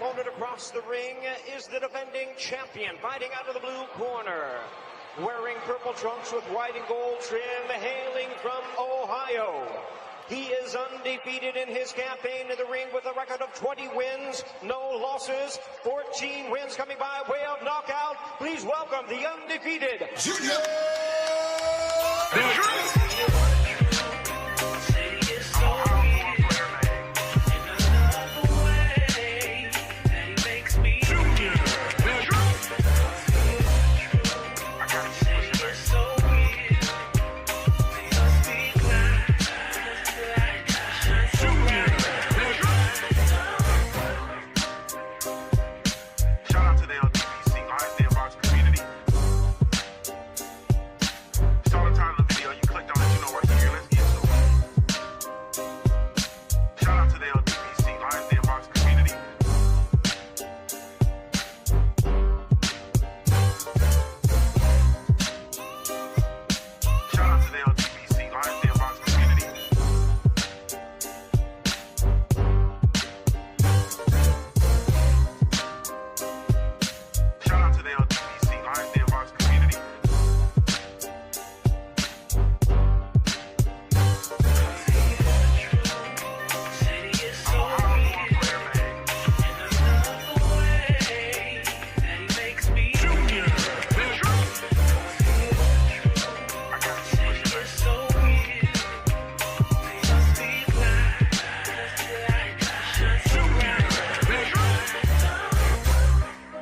opponent across the ring is the defending champion, fighting out of the blue corner. Wearing purple trunks with white and gold trim, hailing from Ohio. He is undefeated in his campaign in the ring with a record of 20 wins, no losses, 14 wins coming by way of knockout. Please welcome the undefeated Junior.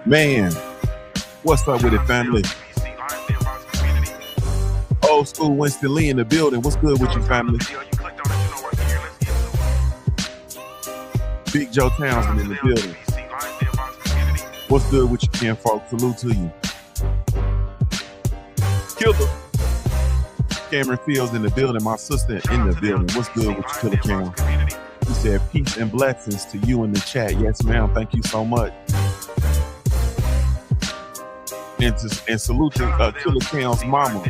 Man, what's up with it, family? Old school Winston Lee in the building. What's good with you, family? Big Joe Townsend in the building. What's good with you, Ken folks? Salute to you. Killer. Cameron Fields in the building. My sister in the building. What's good with you, Killer Cam? He said, peace and blessings to you in the chat. Yes, ma'am. Thank you so much. And salute to Killer Cam's mama,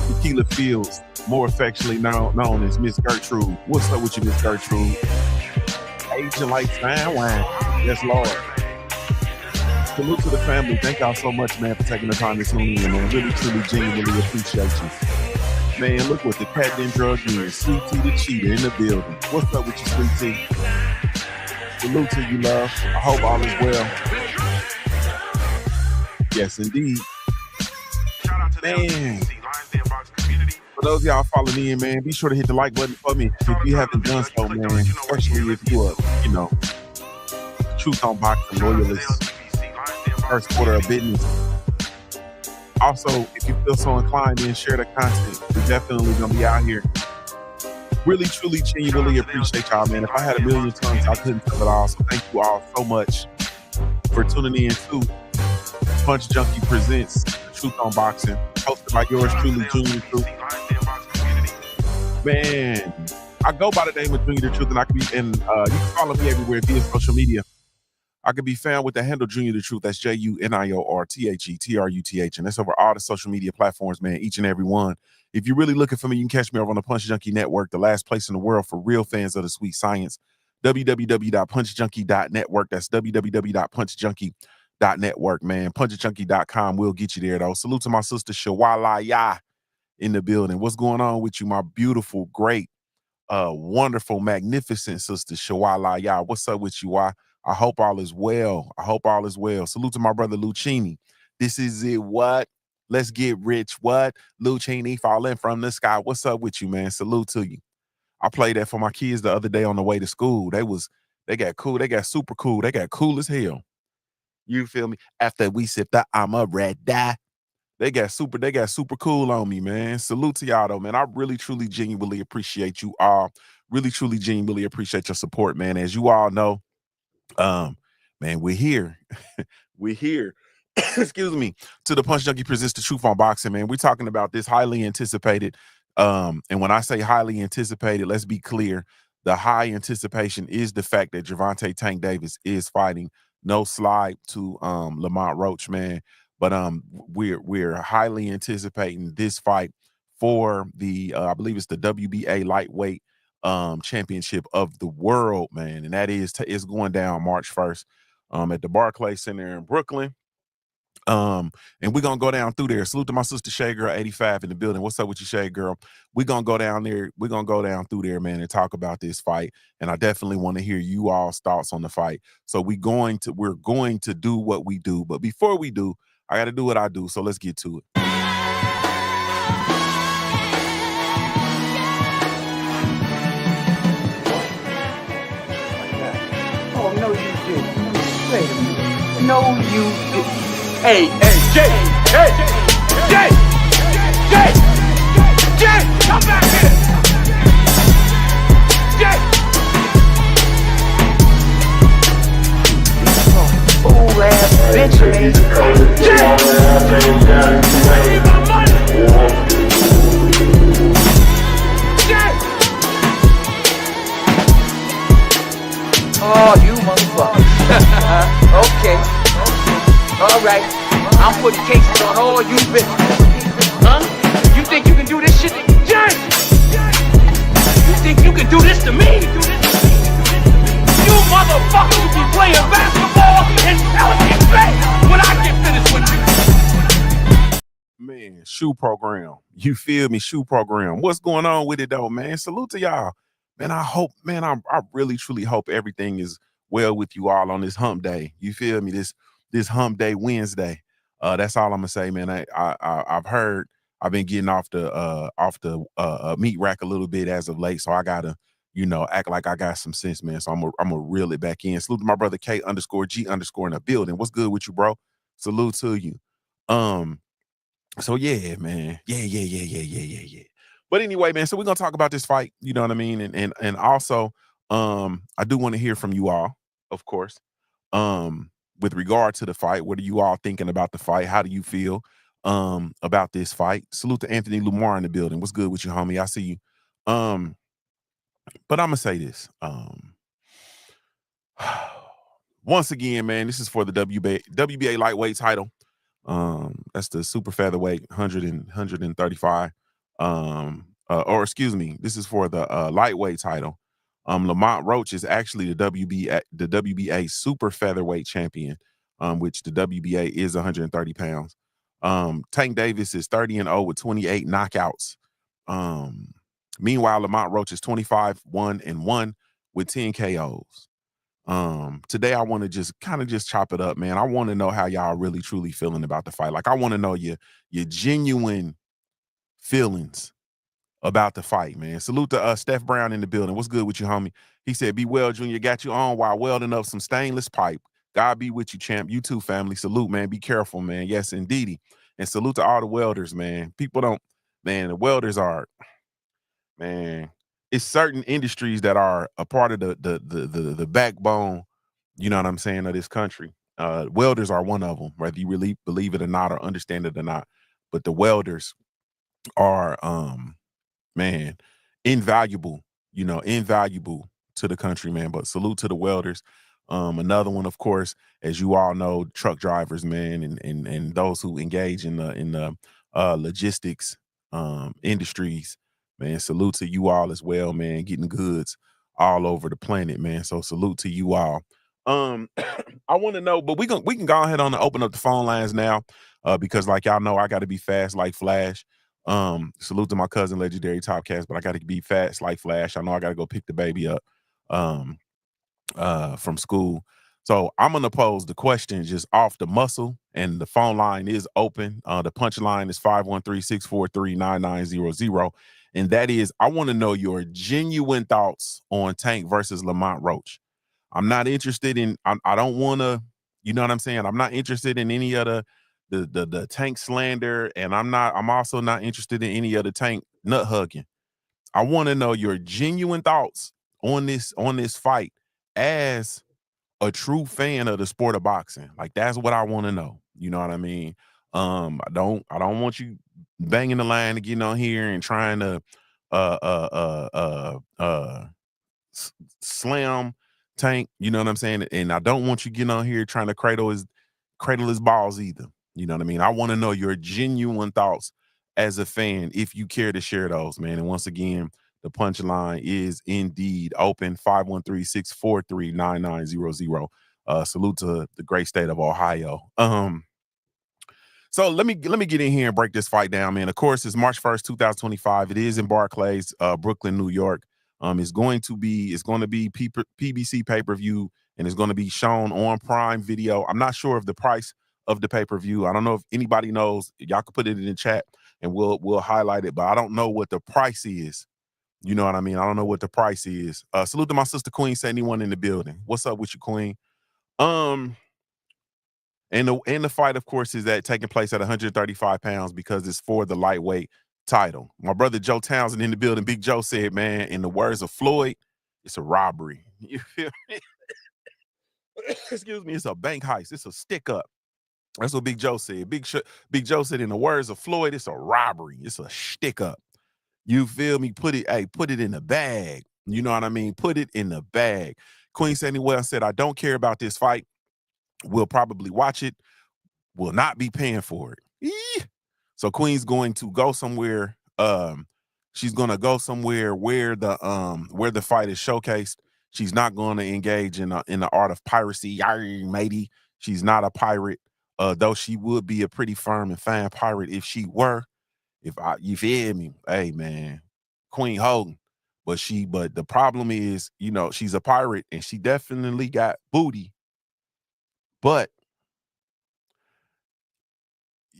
Tequila Fields, more affectionately known as Miss Gertrude. What's up with you, Miss Gertrude? Aging like fine wine. Yes, Lord. Salute to the family. Thank y'all so much, man, for taking the time to tune in, man. Really, truly, genuinely appreciate you. Man, look what the cat didn't drug in. Sweet Tea the Cheetah in the building. What's up with you, Sweet Tea? Salute to you, love. I hope all is well. Yes, indeed. Man, for those of y'all following in, man, be sure to hit the like button for me if you haven't done so, man. Especially if you are, Truth on Boxing loyalist, first order of business. Also, if you feel so inclined, then share the content. We're definitely gonna be out here. Really, truly, genuinely appreciate y'all, man. If I had a million tongues, I couldn't tell it all. So thank you all so much for tuning in too. Punch Junkie presents Truth on Boxing, hosted by yours truly, Junior Truth. Man, I go by the name of Junior the Truth, and you can follow me everywhere via social media. I can be found with the handle Junior the Truth. That's JUNIORTHETRUTH, and that's over all the social media platforms, man, each and every one. If you're really looking for me, you can catch me over on the Punch Junkie Network, the last place in the world for real fans of the sweet science. www.punchjunkie.network. That's www.punchjunkie.network, man. punchjunkie.com will get you there, though. Salute to my sister Shawalaya in the building. What's going on with you, my beautiful, great, wonderful, magnificent sister Shawalaya? What's up with you? I hope all is well. I hope all is well. Salute to my brother Lucchini. This is it. What? Let's get rich. What? Lucchini falling from the sky. What's up with you, man? Salute to you. I played that for my kids the other day on the way to school. They got cool. They got super cool. They got cool as hell. You feel me? After we sip the I'm a red dye. They got super cool on me, man. Salute to y'all though, man. I really, truly, genuinely appreciate you all. Really, truly, genuinely appreciate your support, man. As you all know, man, we're here. We're here. Excuse me. To the Punch Junkie presents the Truth on Boxing, man. We're talking about this highly anticipated. And when I say highly anticipated, let's be clear. The high anticipation is the fact that Gervonta Tank Davis is fighting. No slide to Lamont Roach, man. But we're highly anticipating this fight for the I believe it's the WBA Lightweight championship of the world, man. And that is going down March 1st at the Barclays Center in Brooklyn. And we're gonna go down through there. Salute to my sister Shay Girl 85 in the building. What's up with you, Shay Girl? We're gonna go down there. We're gonna go down through there, man, and talk about this fight. And I definitely want to hear you all's thoughts on the fight. So we're going to do what we do. But before we do, I gotta do what I do. So let's get to it. Oh, no, you didn't. Wait a minute. No, you didn't. Hey, Jay, come back here. Jay. Fool ass bitch, man. Jay. I need my money. Jay. Oh, you motherfucker. Okay. All right, I'm putting cases on all you bitches. Huh? You think you can do this shit? Jay! You think you can do this to me? You motherfuckers will be playing basketball in Pelican Bay when I get finished with you. Man, shoe program. You feel me? Shoe program. What's going on with it though, man? Salute to y'all. Man, I really truly hope everything is well with you all on this hump day. You feel me? This hump day Wednesday. That's all I'm gonna say, man. I've heard I've been getting off the meat rack a little bit as of late, so I gotta, act like I got some sense, man. So I'm gonna reel it back in. Salute to my brother K_G_ in the building. What's good with you, bro? Salute to you. So yeah, man. Yeah. But anyway, man, so we're gonna talk about this fight, you know what I mean? And also, I do want to hear from you all, of course. With regard to the fight, what are you all thinking about the fight? How do you feel about this fight? Salute to Anthony Lumar in the building. What's good with you, homie? I see you. But I'm gonna say this. Once again, man, this is for the WBA Lightweight Title. That's the super featherweight 135. Or excuse me, this is for the lightweight title. Lamont Roach is actually the WBA super featherweight champion, which the WBA is 130 pounds. Tank Davis is 30-0 with 28 knockouts. Meanwhile, Lamont Roach is 25-1-1 with 10 KOs. Today I want to just chop it up, man. I want to know how y'all really truly feeling about the fight. Like, I want to know your genuine feelings about the fight, man. Salute to Steph Brown in the building. What's good with you, homie? He said, "Be well, Junior. Got you on while welding up some stainless pipe. God be with you, champ. You too, family. Salute, man. Be careful, man. Yes, indeedy. And salute to all the welders, man. People don't, man, the welders are, man, it's certain industries that are a part of the backbone, you know what I'm saying, of this country. Welders are one of them, whether you really believe it or not or understand it or not. But the welders are man, invaluable to the country, man. But salute to the welders. Another one, of course, as you all know, truck drivers, man, and those who engage in the logistics industries, man. Salute to you all as well, man, getting goods all over the planet, man. So salute to you all. I want to know, but we can go ahead on and open up the phone lines now, because like y'all know, I got to be fast like Flash. Salute to my cousin, Legendary Topcast, but I got to be fast like Flash. I know I got to go pick the baby up from school. So I'm going to pose the question just off the muscle, and the phone line is open. The punch line is 513-643-9900. And that is, I want to know your genuine thoughts on Tank versus Lamont Roach. I'm not interested in, I don't want to, you know what I'm saying? I'm not interested in any other the Tank slander, and I'm also not interested in any other Tank nut hugging. I want to know your genuine thoughts on this fight as a true fan of the sport of boxing. Like, that's what I want to know. You know what I mean? I don't want you banging the line to get on here and trying to slam Tank, you know what I'm saying? And I don't want you getting on here trying to cradle his balls either. You know what I mean? I want to know your genuine thoughts as a fan, if you care to share those, man. And once again, The punchline is indeed open. 513-643-9900. Salute to the great state of Ohio. So let me get in here and break this fight down, man. Of course, it's March 1st, 2025. It is in Barclays, Brooklyn, New York. It's going to be PBC pay-per-view, and it's going to be shown on Prime Video. I'm not sure of the price of the pay-per-view. I don't know if anybody knows. Y'all can put it in the chat and we'll highlight it, but I don't know what the price is. You know what I mean? I don't know what the price is. Salute to my sister Queen 71 in the building. What's up with you, Queen? And the fight, of course, is taking place at 135 pounds because it's for the lightweight title. My brother Joe Townsend in the building. Big Joe said, man, in the words of Floyd, it's a robbery. You feel me? Excuse me. It's a bank heist. It's a stick up. That's what Big Joe said. Big Joe said, in the words of Floyd, it's a robbery. It's a stick up. You feel me? Put it in the bag. You know what I mean? Put it in the bag. Queen Samuel said, I don't care about this fight. We'll probably watch it. Will not be paying for it. Eee! So Queen's going to go somewhere. She's going to go somewhere where the fight is showcased. She's not going to engage in the art of piracy. Yarr, matey. She's not a pirate, though she would be a pretty firm and fine pirate if she were. You feel me? Hey, man, Queen Hogan. But the problem is, you know, she's a pirate and she definitely got booty. But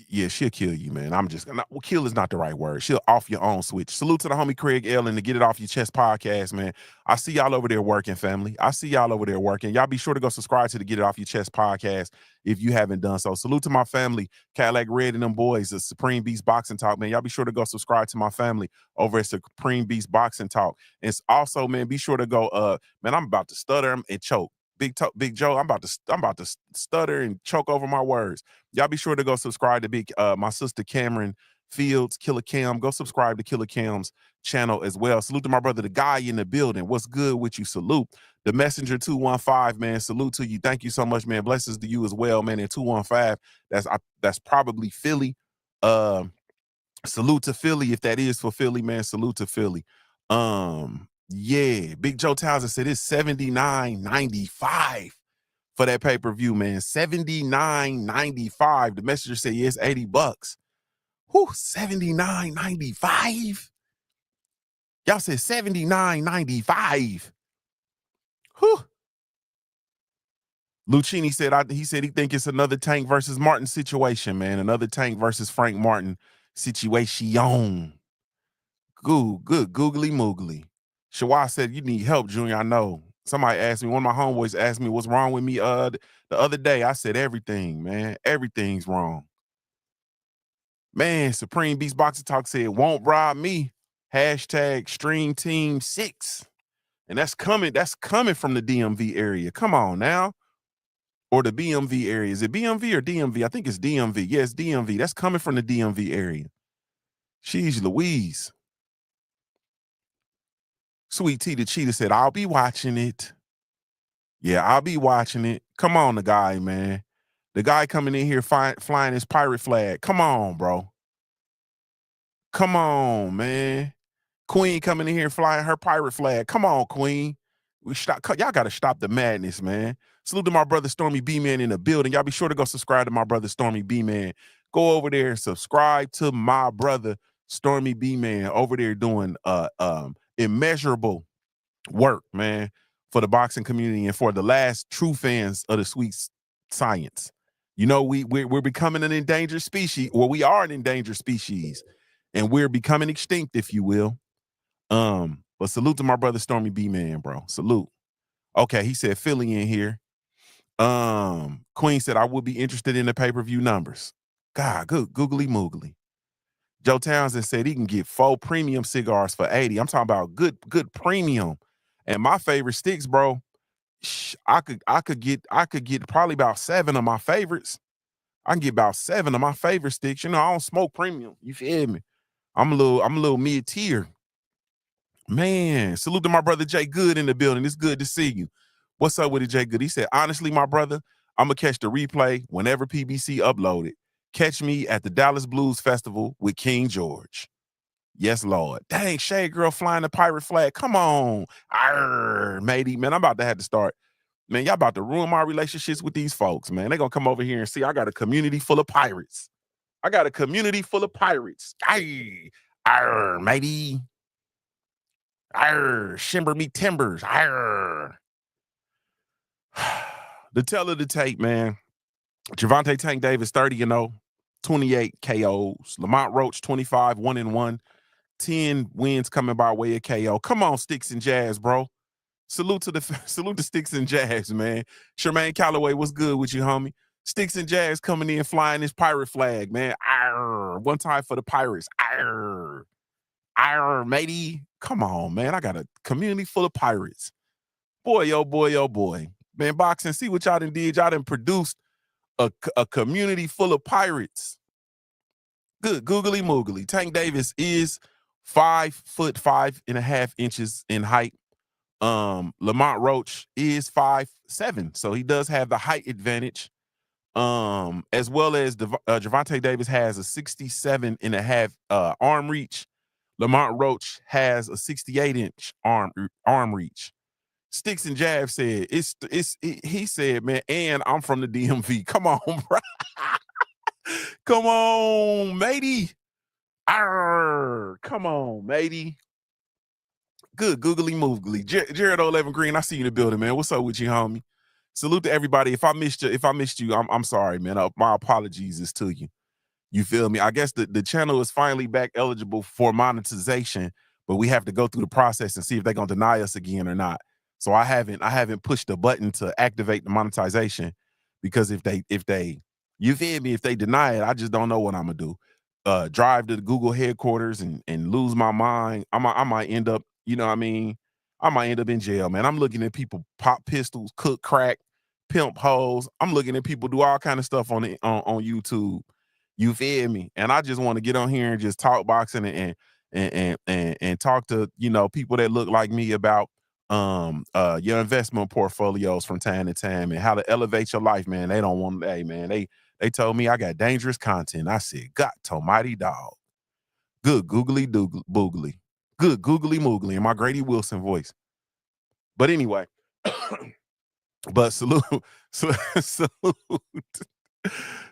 yeah, she'll kill you, man. Kill is not the right word. She'll off your own switch. Salute to the homie Craig L and the Get It Off Your Chest podcast, man. I see y'all over there working, family. I see y'all over there working. Y'all be sure to go subscribe to the Get It Off Your Chest podcast if you haven't done so. Salute to my family, Cadillac Red and them boys, the Supreme Beast Boxing Talk, man. Y'all be sure to go subscribe to my family over at Supreme Beast Boxing Talk. And it's also, man, be sure to go, man, I'm about to stutter and choke. Big Joe, I'm about to stutter and choke over my words. Y'all be sure to go subscribe to my sister Cameron Fields, Killer Cam. Go subscribe to Killer Cam's channel as well. Salute to my brother, the guy in the building. What's good with you? Salute. The Messenger 215, man. Salute to you. Thank you so much, man. Blessings to you as well, man. And 215, that's probably Philly. Salute to Philly if that is for Philly, man. Salute to Philly. Yeah, Big Joe Townsend said it's $79.95 for that pay-per-view, man. $79.95. The messenger said, yeah, it's $80. Whew, $79.95. Y'all said $79.95. Whew. Lucchini said, he think it's another Tank versus Martin situation, man. Another Tank versus Frank Martin situation. Good, googly moogly. Shawai said, you need help, Junior. I know. Somebody asked me, one of my homeboys asked me what's wrong with me the other day. I said, everything, man. Everything's wrong. Man, Supreme Beast Boxing Talk said, won't bribe me. Hashtag Stream Team 6. And that's coming from the DMV area. Come on now. Or the BMV area. Is it BMV or DMV? I think it's DMV. Yes, DMV. That's coming from the DMV area. Sheesh Louise. Sweet Tea the Cheetah said, I'll be watching it. Yeah, I'll be watching it. Come on, the guy, man. The guy coming in here flying his pirate flag. Come on, bro. Come on, man. Queen coming in here flying her pirate flag. Come on, Queen. Y'all got to stop the madness, man. Salute to my brother Stormy B-Man in the building. Y'all be sure to go subscribe to my brother Stormy B-Man. Go over there and subscribe to my brother Stormy B-Man over there doing immeasurable work, man, for the boxing community and for the last true fans of the sweet science. You know, we're becoming an endangered species, or we are an endangered species, and we're becoming extinct, if you will. But salute to my brother Stormy B-Man, bro. Salute. Okay, he said Philly in here. Queen said I would be interested in the pay-per-view numbers. God, good googly moogly. Joe Townsend said he can get 4 premium cigars for $80. I'm talking about good premium. And my favorite sticks, bro, I could get probably about 7 of my favorites. I can get about 7 of my favorite sticks. You know, I don't smoke premium. You feel me? I'm a little mid-tier. Man, salute to my brother Jay Good in the building. It's good to see you. What's up with it, Jay Good? He said, honestly, my brother, I'm going to catch the replay whenever PBC uploaded. Catch me at the Dallas Blues Festival with King George. Yes, Lord. Dang, Shade Girl flying the pirate flag. Come on. Arr, matey, man, I'm about to have to start. Man, y'all about to ruin my relationships with these folks, man. They're going to come over here and see I got a community full of pirates. I got a community full of pirates. Aye, arr, matey. Arr, shimber me timbers. Arr. The tell of the tape, man. Gervonta Tank Davis, 30-0, 28 KOs. Lamont Roach, 25, 1-1. 10 wins coming by way of KO. Come on, Sticks and Jazz, bro. Salute to Sticks and Jazz, man. Shermaine Calloway, what's good with you, homie? Sticks and Jazz coming in flying this pirate flag, man. Arr, one time for the Pirates. Arr, arr, matey. Come on, man. I got a community full of pirates. Boy, oh boy, oh boy. Man, boxing, see what y'all done did. Y'all done produced a community full of pirates. Good, googly moogly. Tank Davis is 5'5.5" in height. Lamont Roach is 5'7", so he does have the height advantage. As well as Gervonta Davis has a 67.5 arm reach. Lamont Roach has a 68-inch arm reach. Sticks and Jab said he said, man, and I'm from the DMV. Come on, bro. Come on, matey. Arr, come on, matey. Good, googly moogly. Jared 11 Green, I see you in the building, man. What's up with you, homie? Salute to everybody. If I missed you, I'm sorry, man. My apologies is to you. You feel me? I guess the channel is finally back eligible for monetization, but we have to go through the process and see if they're gonna deny us again or not. So I haven't pushed the button to activate the monetization, because if they you feel me, if they deny it, I just don't know what I'm gonna do. Drive to the Google headquarters and lose my mind. I might end up, you know what I mean? I might end up in jail, man. I'm looking at people pop pistols, cook crack, pimp hoes. I'm looking at people do all kind of stuff on YouTube. You feel me? And I just want to get on here and just talk boxing and talk to, you know, people that look like me about your investment portfolios from time to time and how to elevate your life, man. They don't want, hey man, they told me I got dangerous content. I said, God almighty dog. Good googly boogly. Good googly moogly in my Grady Wilson voice. But anyway, but salute.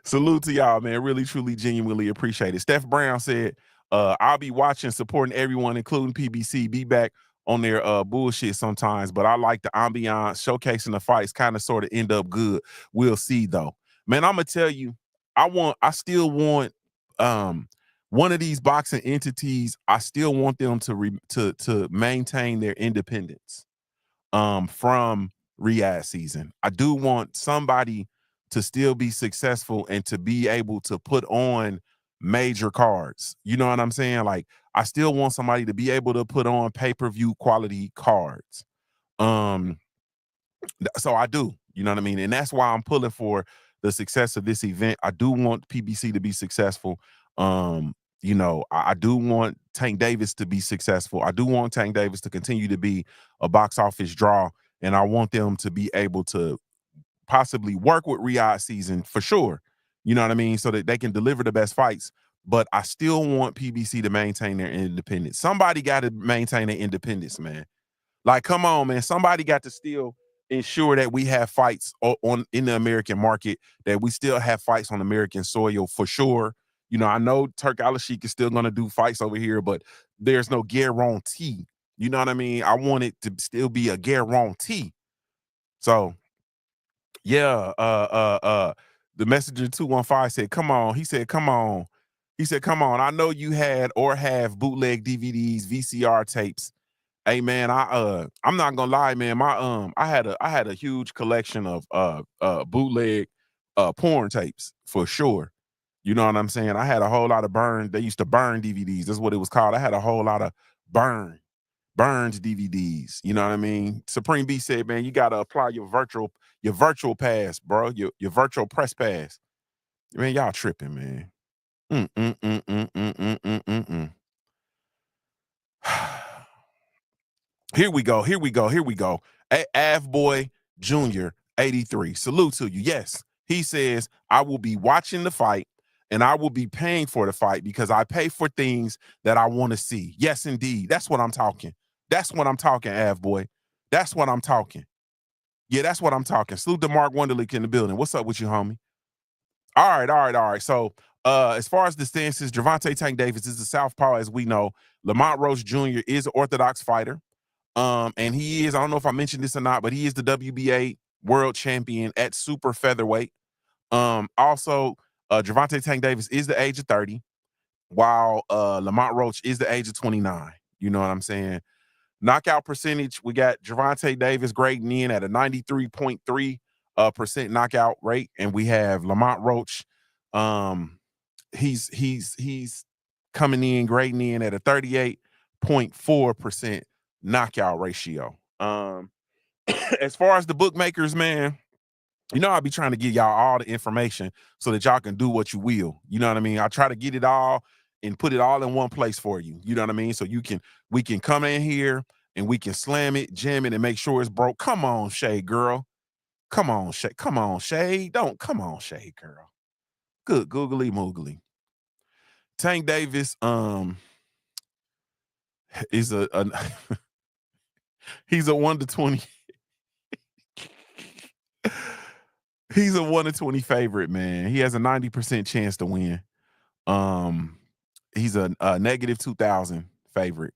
Salute to y'all, man. Really, truly, genuinely appreciate it. Steph Brown said, I'll be watching, supporting everyone, including PBC. Be back on their bullshit sometimes, but I like the ambiance, showcasing the fights, kind of sort of end up good. We'll see, though. Man, I'm gonna tell you, I still want one of these boxing entities. I still want them to maintain their independence from Riyadh season. I do want somebody to still be successful and to be able to put on major cards. You know what I'm saying? Like, I still want somebody to be able to put on pay-per-view quality cards. So I do, you know what I mean? And that's why I'm pulling for the success of this event. I do want PBC to be successful. You know, I do want Tank Davis to be successful. I do want Tank Davis to continue to be a box office draw, and I want them to be able to possibly work with Riyadh season for sure. You know what I mean? So that they can deliver the best fights. But I still want PBC to maintain their independence. Somebody got to maintain their independence, man. Like, come on, man. Somebody got to still ensure that we have fights in the American market, that we still have fights on American soil for sure. You know, I know Turk Al-Sheikh is still going to do fights over here, but there's no guarantee. You know what I mean? I want it to still be a guarantee. So, yeah, the messenger 215 said, come on. He said, come on. He said, come on. I know you had or have bootleg DVDs, VCR tapes. Hey man, I'm not gonna lie, man. I had a huge collection of bootleg porn tapes for sure. You know what I'm saying? I had a whole lot of they used to burn DVDs. That's what it was called. I had a whole lot of burned DVDs. You know what I mean? Supreme B said, man, you gotta apply your virtual pass, bro. Your virtual press pass. Man, y'all tripping, man. Here we go. Avboy Jr. 83. Salute to you. Yes, he says, I will be watching the fight and I will be paying for the fight because I pay for things that I want to see. Yes, indeed. That's what I'm talking. That's what I'm talking, Av boy. That's what I'm talking. Yeah, that's what I'm talking. Salute to Mark Wonderlick in the building. What's up with you, homie? All right. So, as far as the stances, Gervonta Tank Davis is a southpaw, as we know. Lamont Roach Jr. is an orthodox fighter. And he is, I don't know if I mentioned this or not, but he is the WBA world champion at super featherweight. Also, Gervonta Tank Davis is the age of 30, while Lamont Roach is the age of 29. You know what I'm saying? Knockout percentage, we got Gervonta Davis grading in at a 93.3% knockout rate, and we have Lamont Roach. He's coming in grading in at a 38.4% knockout ratio. As far as the bookmakers, man, you know, I'll be trying to give y'all all the information so that y'all can do what you will. You know what I mean? I try to get it all and put it all in one place for you. You know what I mean? So we can come in here and we can slam it, jam it, and make sure it's broke. Come on, Shade girl. Come on, Shade. Come on, Shade. Come on, Shade girl. Good googly moogly. Tank Davis is a he's a 1 to 20. He's a 1 to 20 favorite, man. He has a 90% chance to win. He's a negative 2,000 favorite.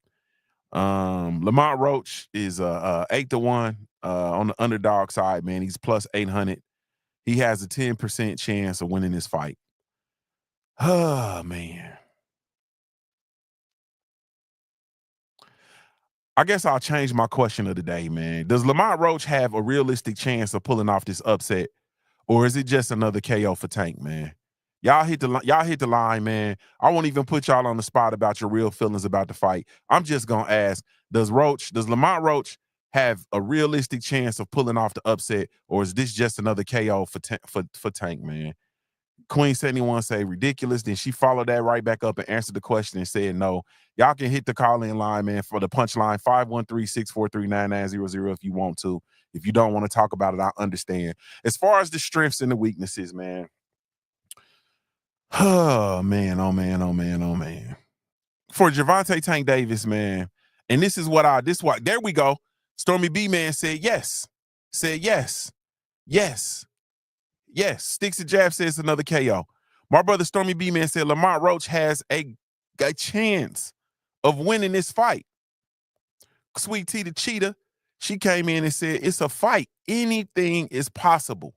Lamont Roach is 8 to 1 on the underdog side, man. He's plus 800. He has a 10% chance of winning this fight. Oh, man. I guess I'll change my question of the day, man. Does Lamont Roach have a realistic chance of pulling off this upset, or is it just another KO for Tank, man? Y'all hit the line, man. I won't even put y'all on the spot about your real feelings about the fight. I'm just gonna ask: Does Lamont Roach have a realistic chance of pulling off the upset, or is this just another KO for Tank, man? Queen 71 say ridiculous. Then she followed that right back up and answered the question and said no. Y'all can hit the call-in line, man, for the punchline 513-643-9900 if you want to. If you don't want to talk about it, I understand. As far as the strengths and the weaknesses, man. Oh man. For Gervonta Tank Davis, man, and this is why there we go. Stormy B man said yes. Yes. Sticks and Jab says another KO. My brother Stormy B man said Lamont Roach has a chance of winning this fight. Sweet Tea the Cheetah, she came in and said it's a fight. Anything is possible.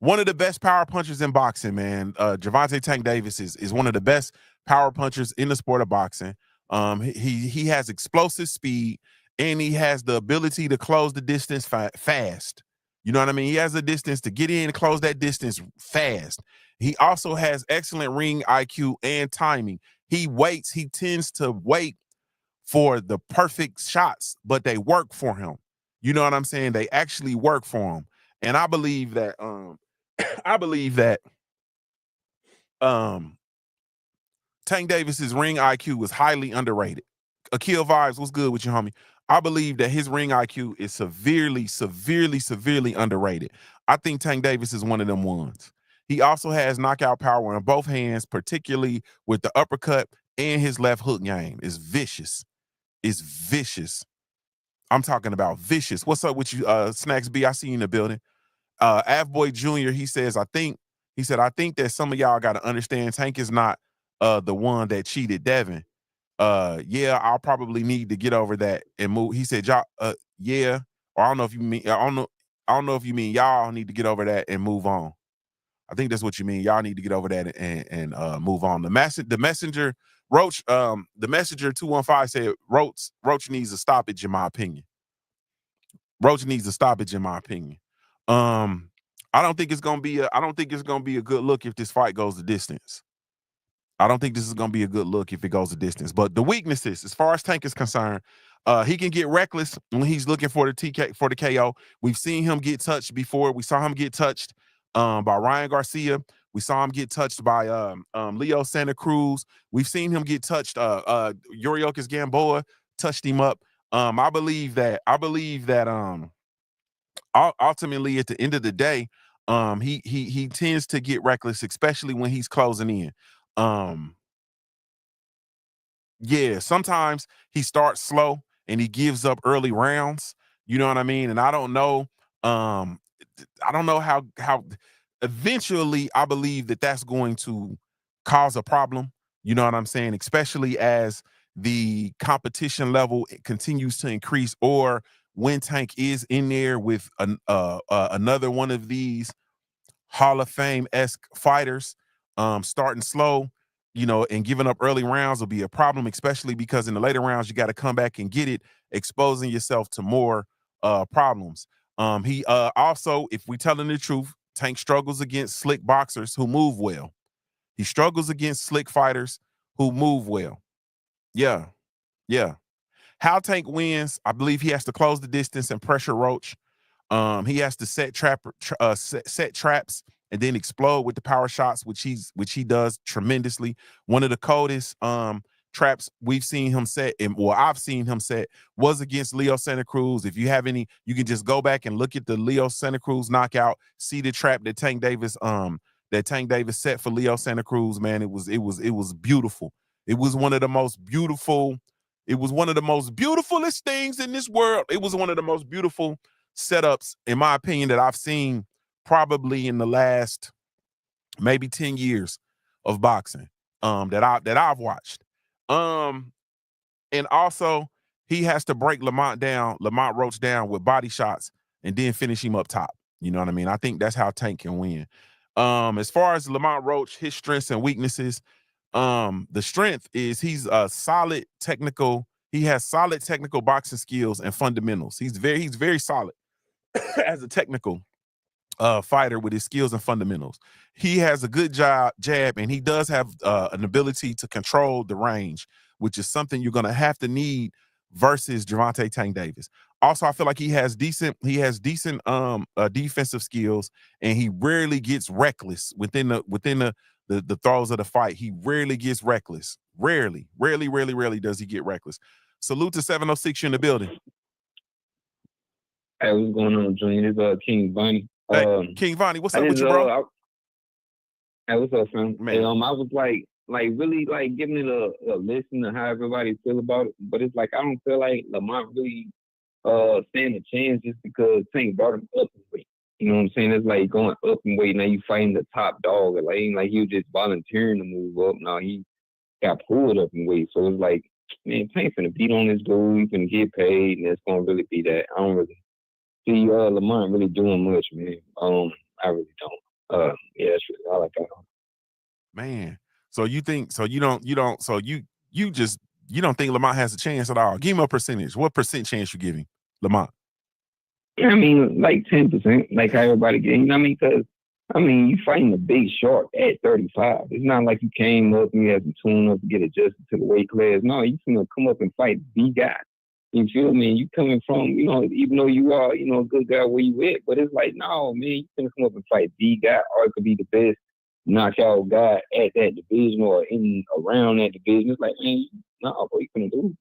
One of the best power punchers in boxing, man. Gervonta Tank Davis is one of the best power punchers in the sport of boxing. He has explosive speed, and he has the ability to close the distance fast. You know what I mean? He has a distance to get in and close that distance fast. He also has excellent ring IQ and timing. He tends to wait for the perfect shots, but they work for him. You know what I'm saying? They actually work for him. And I believe that Tank Davis's ring IQ is highly underrated. Akil Vibes, what's good with you, homie? I believe that his ring IQ is severely underrated. I think Tank Davis is one of them ones. He also has knockout power in both hands, particularly with the uppercut, and his left hook game is vicious. It's vicious. I'm talking about vicious. What's up with you, Snacks B? I see you in the building. Avboy Jr., he said, I think that some of y'all got to understand Tank is not the one that cheated Devin. Yeah, I'll probably need to get over that and move. He said, y'all, yeah, or I don't know if you mean y'all need to get over that and move on. I think that's what you mean. Y'all need to get over that and move on. The messenger, Roach, the messenger 215 said Roach needs a stoppage, in my opinion. Roach needs a stoppage, in my opinion. I don't think it's gonna be a good look if this fight goes the distance. I don't think this is going to be a good look if it goes the distance. But the weaknesses, as far as Tank is concerned, he can get reckless when he's looking for the KO. We've seen him get touched before. We saw him get touched by Ryan Garcia. We saw him get touched by Leo Santa Cruz. We've seen him get touched. Yuriorkis Gamboa touched him up. I believe that ultimately at the end of the day, he tends to get reckless, especially when he's closing in. Yeah, sometimes he starts slow and he gives up early rounds. You know what I mean? And I don't know. I don't know how eventually I believe that that's going to cause a problem. You know what I'm saying? Especially as the competition level continues to increase, or when Tank is in there with another one of these Hall of Fame-esque fighters, starting slow, and giving up early rounds will be a problem, especially because in the later rounds you got to come back and get it, exposing yourself to more problems. He also, if we telling the truth, Tank struggles against slick boxers who move well. He struggles against slick fighters who move well. Yeah, yeah. How Tank wins, I believe he has to close the distance and pressure Roach. He has to set traps and then explode with the power shots, which he does tremendously. One of the coldest traps we've seen him set, I've seen him set, was against Leo Santa Cruz. If you have any, you can just go back and look at the Leo Santa Cruz knockout, see the trap that Tank Davis set for Leo Santa Cruz. Man, it was beautiful. It was one of the most beautiful. It was one of the most beautifulest things in this world. It was one of the most beautiful setups, in my opinion, that I've seen probably in the last maybe 10 years of boxing, that I've watched. And also he has to break Lamont Roach down with body shots and then finish him up top. You know what I mean? I think that's how Tank can win. As far as Lamont Roach, his strengths and weaknesses, the strength is he has solid technical boxing skills and fundamentals. He's very solid as a technical fighter with his skills and fundamentals. He has a good jab, and he does have an ability to control the range, which is something you're going to have to need versus Gervonta Tank Davis. Also, I feel like he has decent defensive skills, and he rarely gets reckless within the throes of the fight. He rarely gets reckless. Rarely does he get reckless. Salute to 706, you in the building. Hey, what's going on, Junior? This is King Vonnie. Hey, King Vonnie, what's up with you, bro? Hey, what's up, fam? Man. I was like really like giving it a listen to how everybody feel about it, but it's like I don't feel like Lamont really stand a chance just because Tank brought him up in weight. You know what I'm saying? It's like going up in weight. Now you fighting the top dog. It ain't like he was just volunteering to move up. Now he got pulled up in weight. So it's like, man, Tank finna beat on this dude. He finna get paid, and it's gonna really be that. I don't really see Lamont really doing much, man. I really don't. Yeah, that's really all I got. Man, so you think you don't think Lamont has a chance at all? Give him a percentage. What percent chance you give him, Lamont? Yeah, I mean, like 10%, like how everybody get. You know what I mean? Because you fighting a big shark at 35. It's not like you came up and you had to tune up to get adjusted to the weight class. No, you can come up and fight the guy. You feel me? You coming from, even though you are, a good guy where you at, but it's like, no, man, you can come up and fight the guy, or it could be the best knockout guy at that division or around that division. It's like, man, no, bro, you couldn't lose.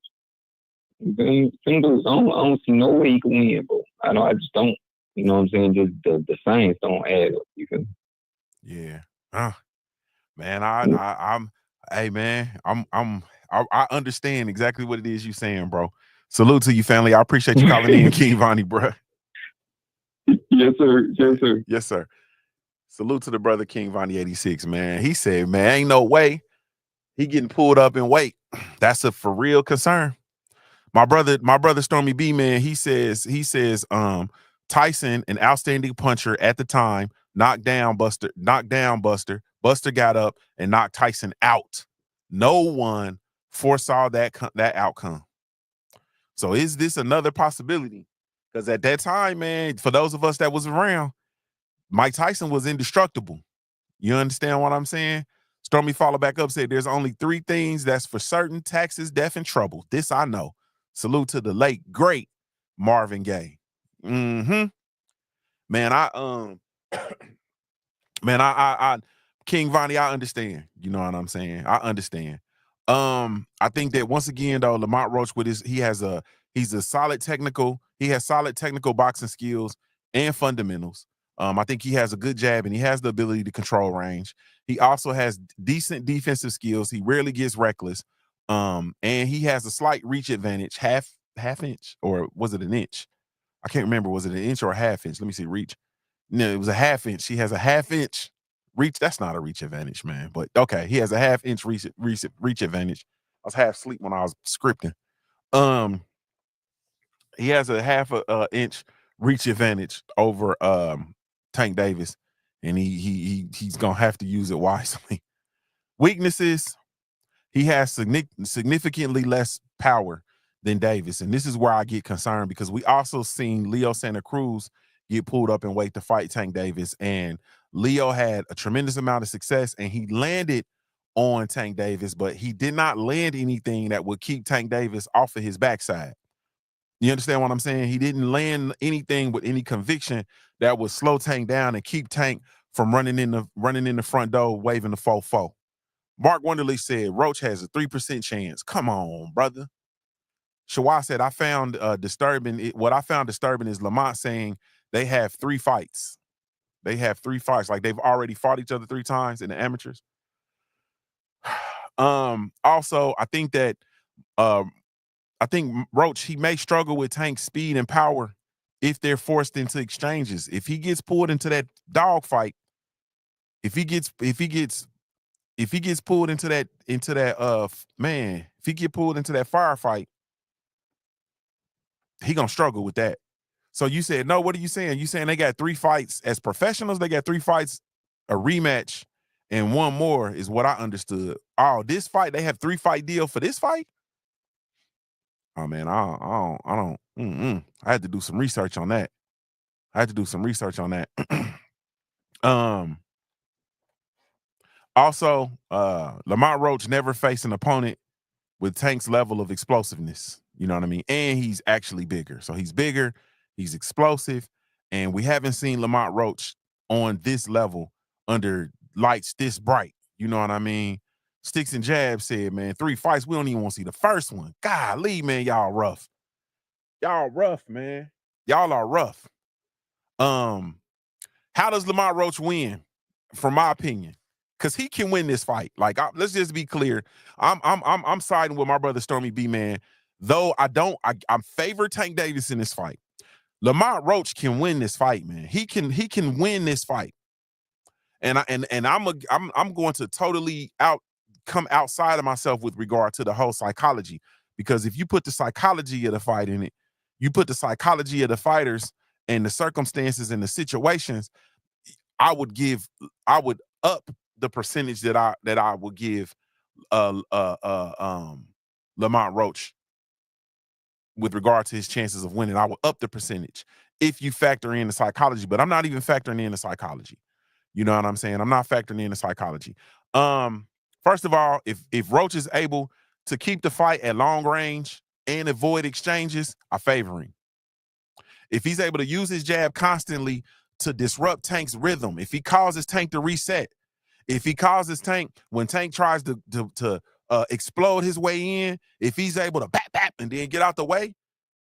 You couldn't lose. I don't see no way you can win, bro. I just don't. You know what I'm saying? Just the science don't add up. You can. Yeah. Man, I understand exactly what it is you saying, bro. Salute to you, family. I appreciate you calling in, King Vonnie, bro. Yes, sir. Yes, sir. Yes, sir. Salute to the brother King Vonnie 86, man. He said, man, ain't no way he getting pulled up in weight. That's a for real concern. My brother Stormy B, man, he says, Tyson, an outstanding puncher at the time, knocked down Buster. Buster got up and knocked Tyson out. No one foresaw that outcome. So is this another possibility? Because at that time, man, for those of us that was around, Mike Tyson was indestructible. You understand what I'm saying? Stormy followed back up, said there's only 3 things that's for certain: taxes, death, and trouble. This I know. Salute to the late, great Marvin Gaye. Man, I King Vonnie, I understand. You know what I'm saying? I understand. I think that once again, though, Lamont Roach he has solid technical boxing skills and fundamentals. I think he has a good jab and he has the ability to control range. He also has decent defensive skills. He rarely gets reckless. And he has a slight reach advantage, half inch, or was it an inch? I can't remember. Was it an inch or a half inch? Let me see. Reach. No, it was a half inch. He has a half inch reach. That's not a reach advantage, man. But okay, he has a half inch reach advantage. I was half asleep when I was scripting. He has a half a inch reach advantage over Tank Davis, and he's gonna have to use it wisely. Weaknesses: he has significantly less power than Davis, and this is where I get concerned because we also seen Leo Santa Cruz get pulled up in weight to fight Tank Davis, and Leo had a tremendous amount of success, and he landed on Tank Davis, but he did not land anything that would keep Tank Davis off of his backside. You understand what I'm saying? He didn't land anything with any conviction that would slow Tank down and keep Tank from running in the front door, waving the 4-4. Mark Wonderly said Roach has a 3% chance. Come on, brother. Shawai said, I found disturbing. What I found disturbing is Lamont saying they have 3 fights. They have 3 fights. Like they've already fought each other 3 times in the amateurs. Also, I think that Roach, he may struggle with Tank's speed and power if they're forced into exchanges. If he gets pulled into that dog fight, if he gets pulled into that firefight, he gonna struggle with that. So you said no. What are you saying? You saying they got 3 fights as professionals? They got 3 fights, a rematch, and 1 more is what I understood. Oh, this fight, they have 3-fight deal for this fight? Oh man, I don't. I had to do some research on that. Also, Lamont Roach never faced an opponent with Tank's level of explosiveness. You know what I mean? And he's actually bigger. So he's bigger, he's explosive, and we haven't seen Lamont Roach on this level under lights this bright. You know what I mean? Sticks and Jabs said, man, 3 fights, we don't even want to see the first one. Golly, man, y'all rough. Y'all rough, man. Y'all are rough. How does Lamont Roach win? From my opinion, because he can win this fight. Like, let's just be clear. I'm siding with my brother Stormy B, man. Though I'm favor Tank Davis in this fight. Lamont Roach can win this fight, man. He can win this fight. And I'm going to totally come outside of myself with regard to the whole psychology, because if you put the psychology of the fight in it, you put the psychology of the fighters and the circumstances and the situations, I would up the percentage that I would give Lamont Roach with regard to his chances of winning. I would up the percentage if you factor in the psychology, but I'm not even factoring in the psychology. You know what I'm saying? I'm not factoring in the psychology. First of all, if Roach is able to keep the fight at long range and avoid exchanges, I favor him. If he's able to use his jab constantly to disrupt Tank's rhythm, if he causes Tank to reset, if he causes Tank, when Tank tries to explode his way in, if he's able to bap and then get out the way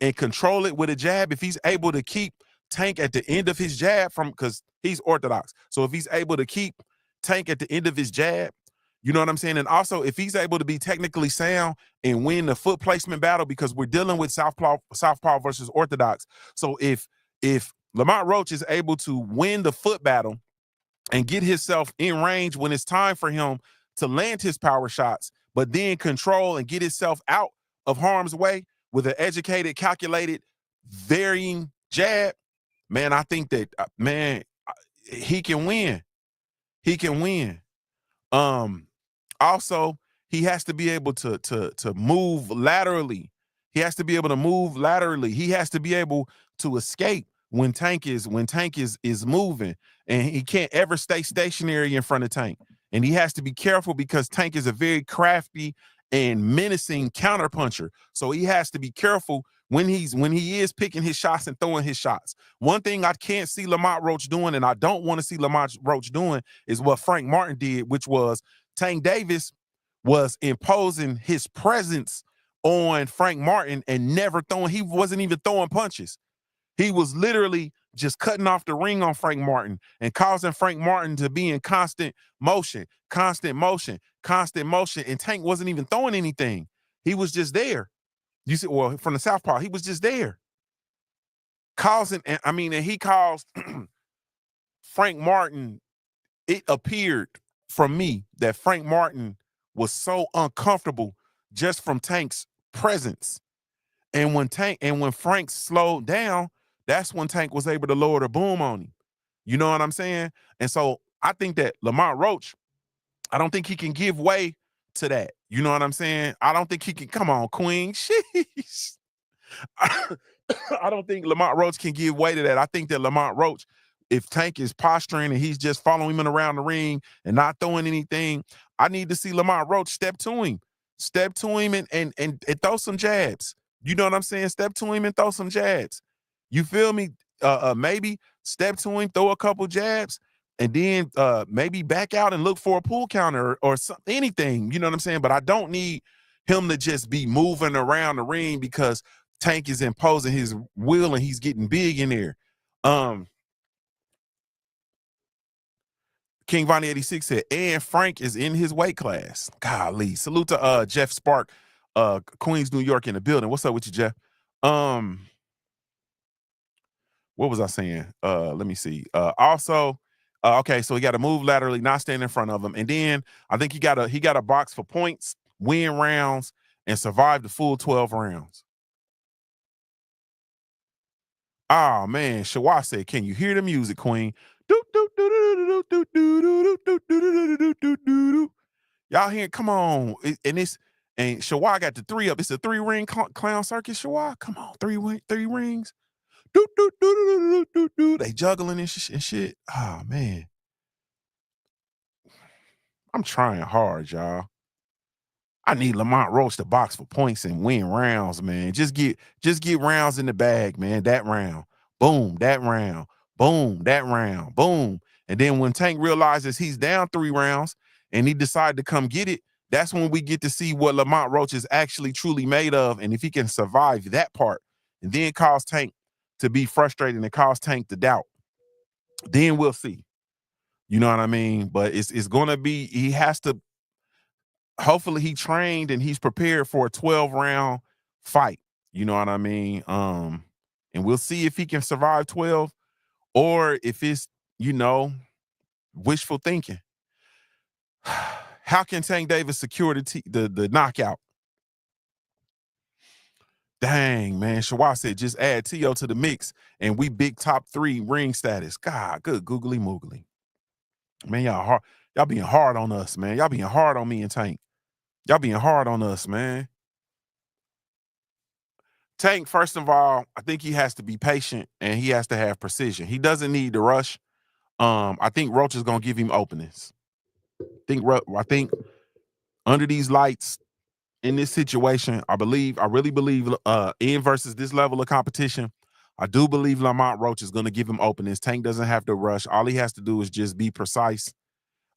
and control it with a jab, if he's able to keep Tank at the end of his jab because he's orthodox. So if he's able to keep Tank at the end of his jab, you know what I'm saying? And also if he's able to be technically sound and win the foot placement battle, because we're dealing with Southpaw versus orthodox. So if Lamont Roach is able to win the foot battle and get himself in range when it's time for him to land his power shots, but then control and get himself out of harm's way with an educated, calculated, varying jab, man, I think that, he can win. He can win. Also, he has to be able to move laterally. He has to be able to move laterally. He has to be able to escape when Tank is moving, and he can't ever stay stationary in front of Tank. And he has to be careful because Tank is a very crafty and menacing counterpuncher. So he has to be careful when he is picking his shots and throwing his shots. One thing I can't see Lamont Roach doing, and I don't want to see Lamont Roach doing, is what Frank Martin did, which was Tank Davis was imposing his presence on Frank Martin and never throwing. He wasn't even throwing punches. He was literally just cutting off the ring on Frank Martin and causing Frank Martin to be in constant motion. And Tank wasn't even throwing anything. He was just there. You see, well, from the southpaw, he was just there. And he caused Frank Martin. It appeared from me that Frank Martin was so uncomfortable just from Tank's presence. And when Frank slowed down, that's when Tank was able to lower the boom on him. You know what I'm saying? And so I think that Lamont Roach, I don't think he can give way to that. You know what I'm saying? I don't think he can. Come on, Queen. Sheesh. I don't think Lamont Roach can give way to that. I think that Lamont Roach, if Tank is posturing and he's just following him around the ring and not throwing anything, I need to see Lamont Roach step to him and throw some jabs. You know what I'm saying? Step to him and throw some jabs. You feel me? Maybe step to him, throw a couple jabs, and then maybe back out and look for a pull counter or anything. You know what I'm saying? But I don't need him to just be moving around the ring because Tank is imposing his will and he's getting big in there. King Vonnie 86 said, and Frank is in his weight class. Golly. Salute to Jeff Spark, Queens, New York in the building. What's up with you, Jeff? What was I saying? Let me see. Okay, so he got to move laterally, not stand in front of him. And then I think he got a box for points, win rounds, and survive the full 12 rounds. Oh man, Shawa said, can you hear the music, Queen? Y'all hear? Come on. And Shawa got the 3 up. It's a 3-ring clown circus, Shawa. Come on, 3 rings. They juggling and shit. Oh man. I'm trying hard, y'all. I need Lamont Roach to box for points and win rounds, man. Just get rounds in the bag, man. That round, boom, that round, boom, that round, boom. And then when Tank realizes he's down 3 rounds and he decided to come get it, that's when we get to see what Lamont Roach is actually truly made of. And if he can survive that part and then cause Tank to be frustrated and cause Tank to doubt, then we'll see. You know what I mean? But it's going to be, he has to, hopefully he trained and he's prepared for a 12-round fight. You know what I mean? And we'll see if he can survive 12 or if it's, wishful thinking. How can Tank Davis secure the knockout? Dang, man. Shawa said, just add T.O. to the mix and we big top 3 ring status. God, good googly moogly. Man, y'all being hard on us, man. Y'all being hard on me and Tank. Y'all being hard on us, man. Tank, first of all, I think he has to be patient and he has to have precision. He doesn't need to rush. I think Roach is gonna give him openings. I think under these lights, in this situation, I really believe in versus this level of competition, I do believe Lamont Roach is gonna give him openings. Tank doesn't have to rush. All he has to do is just be precise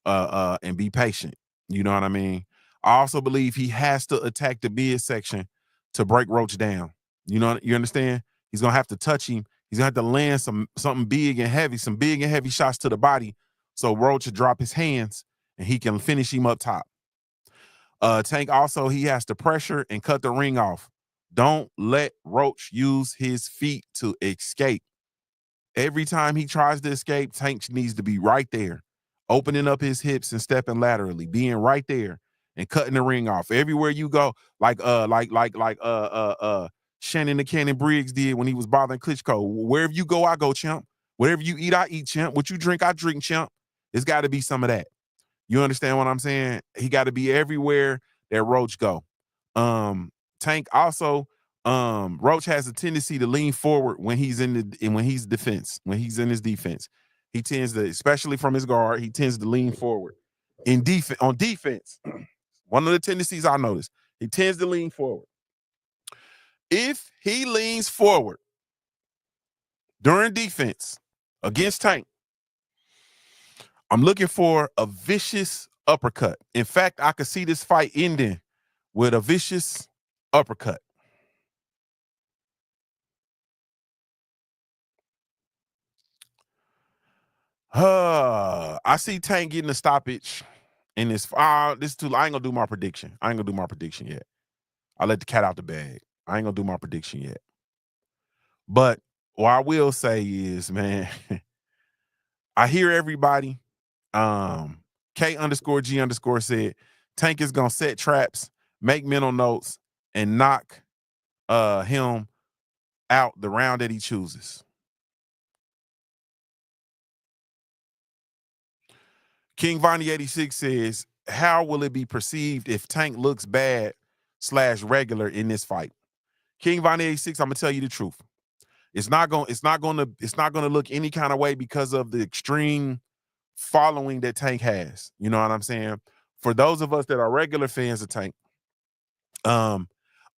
and be patient. You know what I mean? I also believe he has to attack the midsection to break Roach down. You understand? He's gonna have to touch him. He's gonna have to land something big and heavy, some big and heavy shots to the body, so Roach will drop his hands and he can finish him up top. Tank also, he has to pressure and cut the ring off. Don't let Roach use his feet to escape. Every time he tries to escape, Tank needs to be right there, opening up his hips and stepping laterally, being right there and cutting the ring off. Everywhere you go, like Shannon the Cannon Briggs did when he was bothering Klitschko. Wherever you go, I go, champ. Whatever you eat, I eat, champ. What you drink, I drink, champ. It's got to be some of that. You understand what I'm saying? He got to be everywhere that Roach go. Tank also, Roach has a tendency to lean forward when he's in his defense. He tends to, especially from his guard, he tends to lean forward. On defense, one of the tendencies I notice, he tends to lean forward. If he leans forward during defense against Tank, I'm looking for a vicious uppercut. In fact, I could see this fight ending with a vicious uppercut. I see Tank getting a stoppage in this. This is too. I ain't gonna do my prediction. I ain't gonna do my prediction yet. I let the cat out the bag. I ain't gonna do my prediction yet. But what I will say is, man, I hear everybody. K_G_ said Tank is gonna set traps, make mental notes, and knock him out the round that he chooses. King Vonnie 86 says, how will it be perceived if Tank looks bad / regular in this fight? King Vonnie 86, I'm gonna tell you the truth. It's not gonna look any kind of way because of the extreme following that Tank has. You know what I'm saying? For those of us that are regular fans of Tank, I'm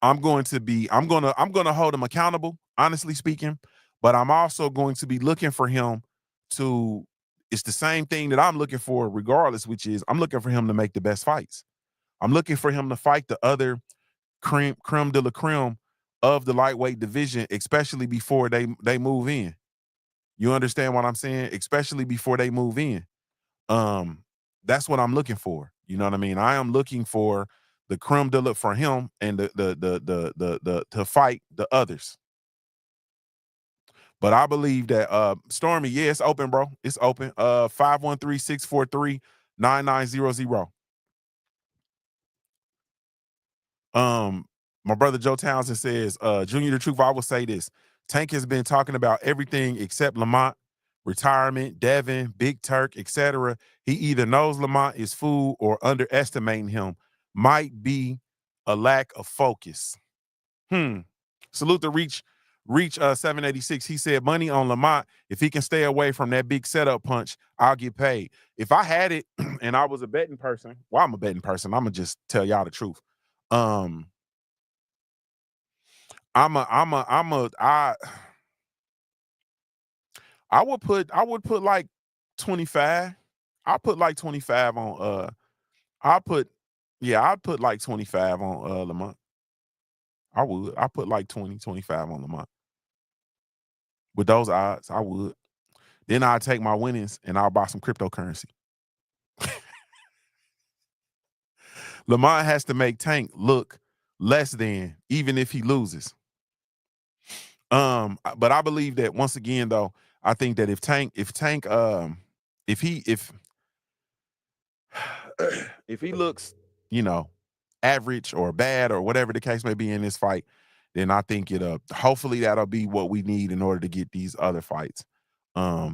gonna hold him accountable, honestly speaking, but I'm also going to be looking for him to. It's the same thing that I'm looking for regardless, which is I'm looking for him to make the best fights. I'm looking for him to fight the other creme de la creme of the lightweight division, especially before they move in. You understand what I'm saying? Especially before they move in. That's what I'm looking for. You know what I mean? I am looking for the creme de la for him and the to fight the others. But I believe that Stormy, yeah, it's open, bro. It's open. 513-643-9900. My brother Joe Townsend says, Junior the Truth, I will say this. Tank has been talking about everything except Lamont, retirement, Devin, Big Turk, etc. He either knows Lamont is fool or underestimating him. Might be a lack of focus. Salute to Reach 786. He said, money on Lamont. If he can stay away from that big setup punch, I'll get paid. If I had it and I was a betting person, well, I'm a betting person. I'm gonna just tell y'all the truth. I would put like 25. I'll put like 25 on I'd put like 25 on Lamont. I would. I put like 20, 25 on Lamont. With those odds, I would. Then I'd take my winnings and I'll buy some cryptocurrency. Lamont has to make Tank look less than, even if he loses. But I believe that once again, though, I think that if Tank he looks, average or bad or whatever the case may be in this fight, then I think hopefully that'll be what we need in order to get these other fights.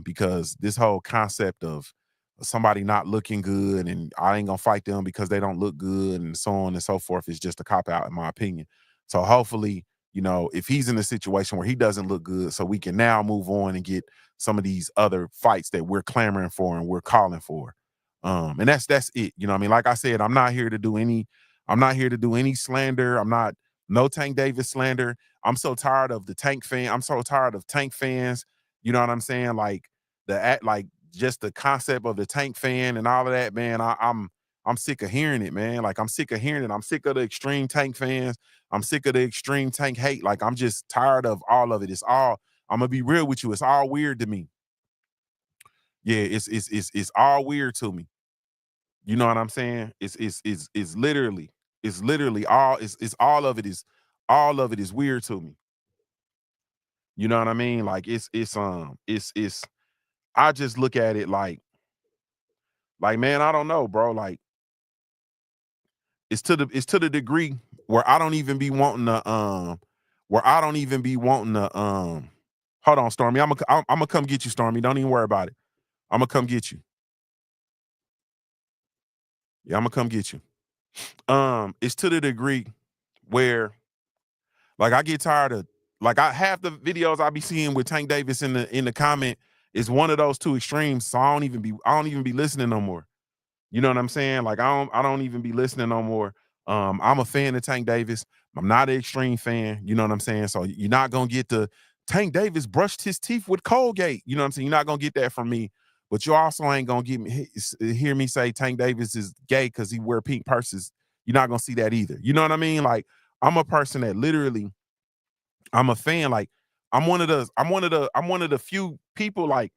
Because this whole concept of somebody not looking good and I ain't gonna fight them because they don't look good and so on and so forth is just a cop out in my opinion. So hopefully, if he's in a situation where he doesn't look good, so we can now move on and get some of these other fights that we're clamoring for and we're calling for. And that's it. You know what I mean? Like I said, I'm not here to do any slander. I'm not no Tank Davis slander. I'm so tired of the Tank fan. I'm so tired of Tank fans. You know what I'm saying? Like just the concept of the Tank fan and all of that, man. I'm sick of hearing it, man. Like I'm sick of hearing it. I'm sick of the extreme Tank fans. I'm sick of the extreme Tank hate. Like I'm just tired of all of it. I'm gonna be real with you. It's all weird to me. Yeah, it's all weird to me. You know what I'm saying? It's literally all all of it is weird to me. You know what I mean? Like it's I just look at it like man, I don't know, bro. Like it's to the degree where I don't even be wanting to hold on, Stormy. I'm gonna come get you, Stormy. Don't even worry about it. I'm gonna come get you. Yeah, I'm gonna come get you. It's to the degree where like I get tired of half the videos I be seeing with Tank Davis in the comment is one of those two extremes. So I don't even be listening no more. You know what I'm saying? Like I don't even be listening no more. I'm a fan of Tank Davis. I'm not an extreme fan. You know what I'm saying? So you're not gonna get the Tank Davis brushed his teeth with Colgate. You know what I'm saying? You're not gonna get that from me. But you also ain't gonna hear me say Tank Davis is gay because he wear pink purses. You're not gonna see that either. You know what I mean? Like I'm a person that literally, I'm a fan. Like I'm one of the few people. Like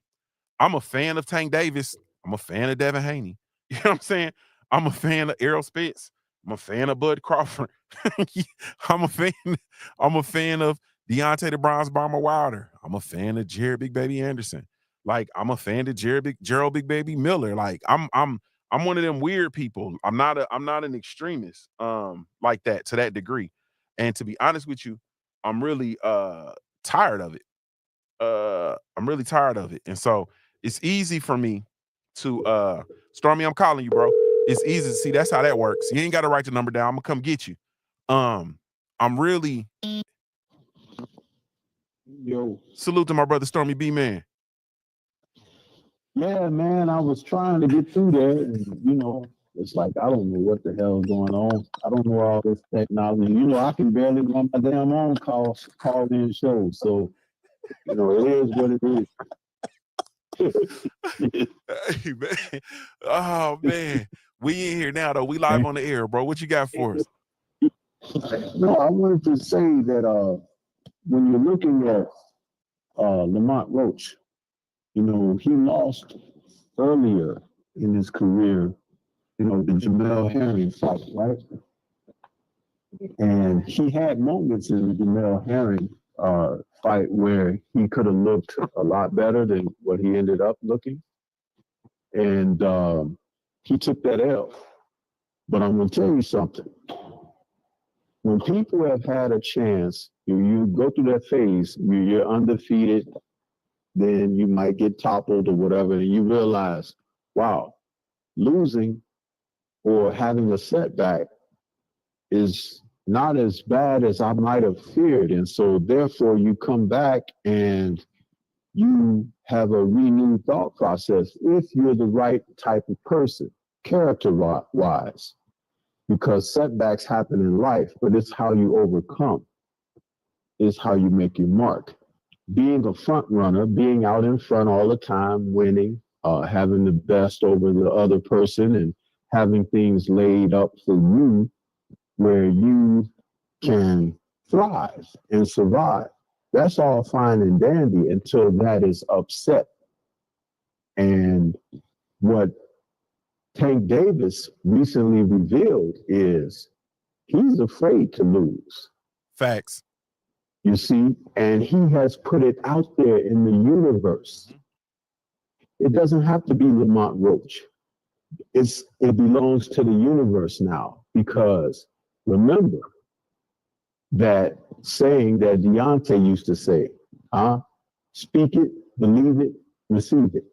I'm a fan of Tank Davis. I'm a fan of Devin Haney. You know what I'm saying? I'm a fan of Errol Spence. I'm a fan of Bud Crawford. I'm a fan of Deontay the Bronze Bomber Wilder. I'm a fan of Jared Big Baby Anderson. Like, I'm a fan of Gerald Big Baby Miller. Like, I'm one of them weird people. I'm not an extremist like that, to that degree. And to be honest with you, I'm really tired of it. I'm really tired of it. And so it's easy for me to Stormy, I'm calling you, bro. It's easy to see. That's how that works. You ain't got to write the number down. I'm gonna come get you. I'm really salute to my brother Stormy B, man. Yeah, man, I was trying to get through there, and it's like I don't know what the hell is going on. I don't know all this technology. I can barely run my damn own call in shows. So, it is what it is. Hey, man. Oh man, we in here now though. We live on the air, bro. What you got for us? No, I wanted to say that when you're looking at Lamont Roach, he lost earlier in his career, the Jamel Herring fight, right? And he had moments in the Jamel Herring fight where he could have looked a lot better than what he ended up looking. And he took that L. But I'm going to tell you something. When people have had a chance, you go through that phase, you're undefeated, then you might get toppled or whatever, and you realize, wow, losing or having a setback is not as bad as I might have feared. And so therefore you come back and you have a renewed thought process if you're the right type of person, character-wise, because setbacks happen in life, but it's how you overcome, it's how you make your mark. Being a front runner, being out in front all the time, winning, having the best over the other person and having things laid up for you where you can thrive and survive. That's all fine and dandy until that is upset. And what Tank Davis recently revealed is he's afraid to lose. Facts. You see, and he has put it out there in the universe. It doesn't have to be Lamont Roach. It belongs to the universe now, because remember that saying that Deontay used to say, speak it, believe it, receive it.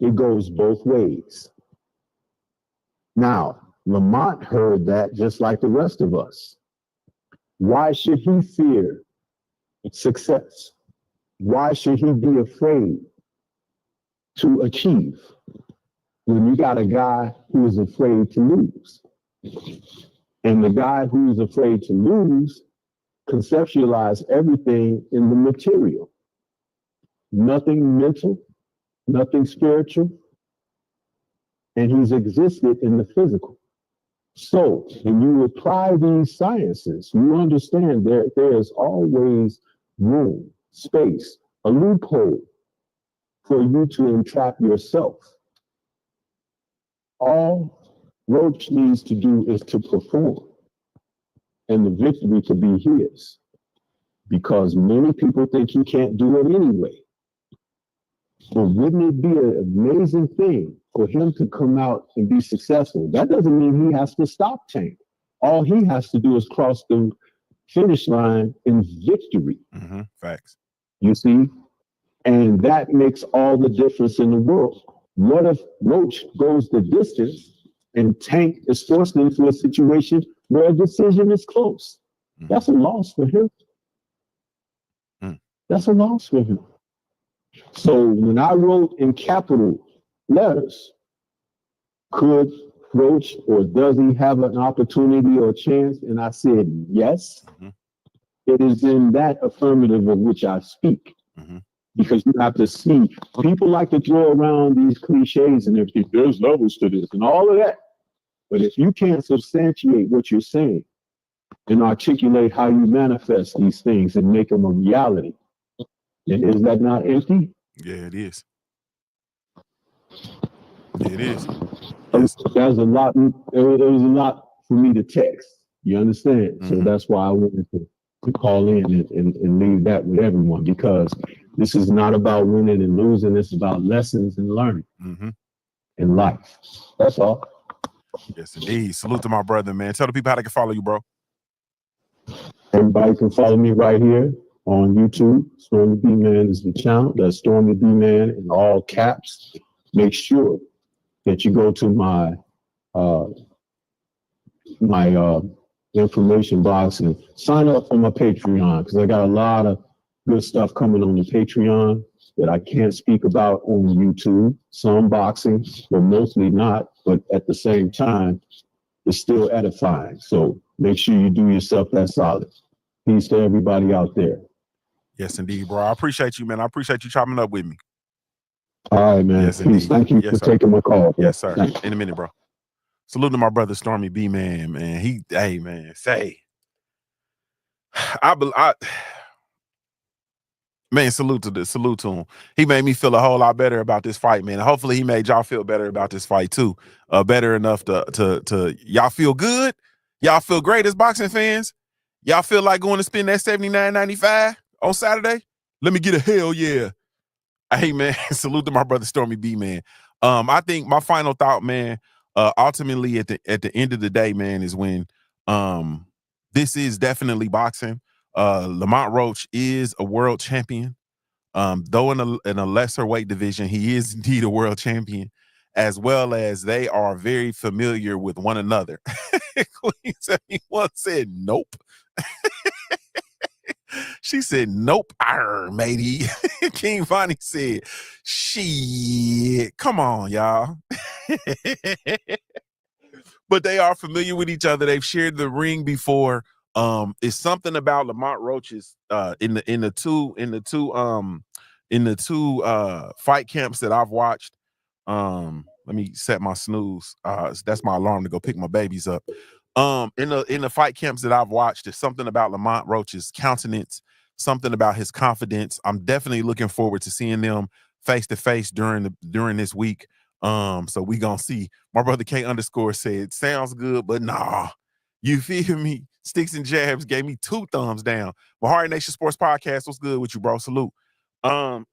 It goes both ways. Now, Lamont heard that just like the rest of us. Why should he fear success? Why should he be afraid to achieve when you got a guy who is afraid to lose? And the guy who is afraid to lose conceptualize everything in the material. Nothing mental, nothing spiritual, and he's existed in the physical. So when you apply these sciences, you understand there is always room, space, a loophole for you to entrap yourself. All Roach needs to do is to perform, and the victory to be his, because many people think he can't do it anyway. But wouldn't it be an amazing thing for him to come out and be successful? That doesn't mean he has to stop Tank. All he has to do is cross the finish line in victory. Mm-hmm. Facts. You see? And that makes all the difference in the world. What if Roach goes the distance and Tank is forced into a situation where a decision is close? Mm-hmm. That's a loss for him. Mm. That's a loss for him. So when I wrote in capital letters, could Roach or does he have an opportunity or chance? And I said, yes. Mm-hmm. It is in that affirmative of which I speak. Mm-hmm. Because you have to see, people like to throw around these cliches and everything. There's levels to this and all of that. But if you can't substantiate what you're saying and articulate how you manifest these things and make them a reality, then is that not empty? Yeah, it is. Yeah, it is. Yes. That was a lot. It was a lot for me to text. You understand? So that's why I wanted to call in and leave that with everyone, because this is not about winning and losing. It's about lessons and learning in life. That's all. Yes, indeed. Salute to my brother, man. Tell the people how they can follow you, bro. Everybody can follow me right here on YouTube. Stormy B Man is the channel. That's Stormy B Man in all caps. Make sure that you go to my information box and sign up for my Patreon, because I got a lot of good stuff coming on the Patreon that I can't speak about on YouTube. Some boxing, but mostly not. But at the same time, it's still edifying. So make sure you do yourself that solid. Peace to everybody out there. Yes, indeed, bro. I appreciate you, man. I appreciate you chopping up with me. All right, man. Yes, Peace. indeed. Thank you for taking my call, bro. Yes, sir. In a minute, bro. Salute to my brother Stormy B Man, man. Hey man, man, salute to him. He made me feel a whole lot better about this fight, man. Hopefully he made y'all feel better about this fight too. Better enough to y'all feel good. Y'all feel great as boxing fans. Y'all feel like going to spend that $79.95 on Saturday? Let me get a hell yeah. Hey man, salute to my brother Stormy B Man. I think my final thought, man, ultimately at the end of the day, man, is when this is definitely boxing. Lamont Roach is a world champion. Though in a lesser weight division, he is indeed a world champion, as well as they are very familiar with one another. Queen 71 said nope. She said, nope, matey. King Vonnie said, shit, come on, y'all. But they are familiar with each other. They've shared the ring before. It's something about Lamont Roach's in the two fight camps that I've watched. Let me set my snooze. That's my alarm to go pick my babies up. In the fight camps that I've watched, there's something about Lamont Roach's countenance, something about his confidence. I'm definitely looking forward to seeing them face to face during this week. So we gonna see. My brother K _ said, sounds good, but nah. You feel me? Sticks and Jabs gave me 2 thumbs down. Mahari Nation Sports Podcast, what's good with you, bro? Salute. But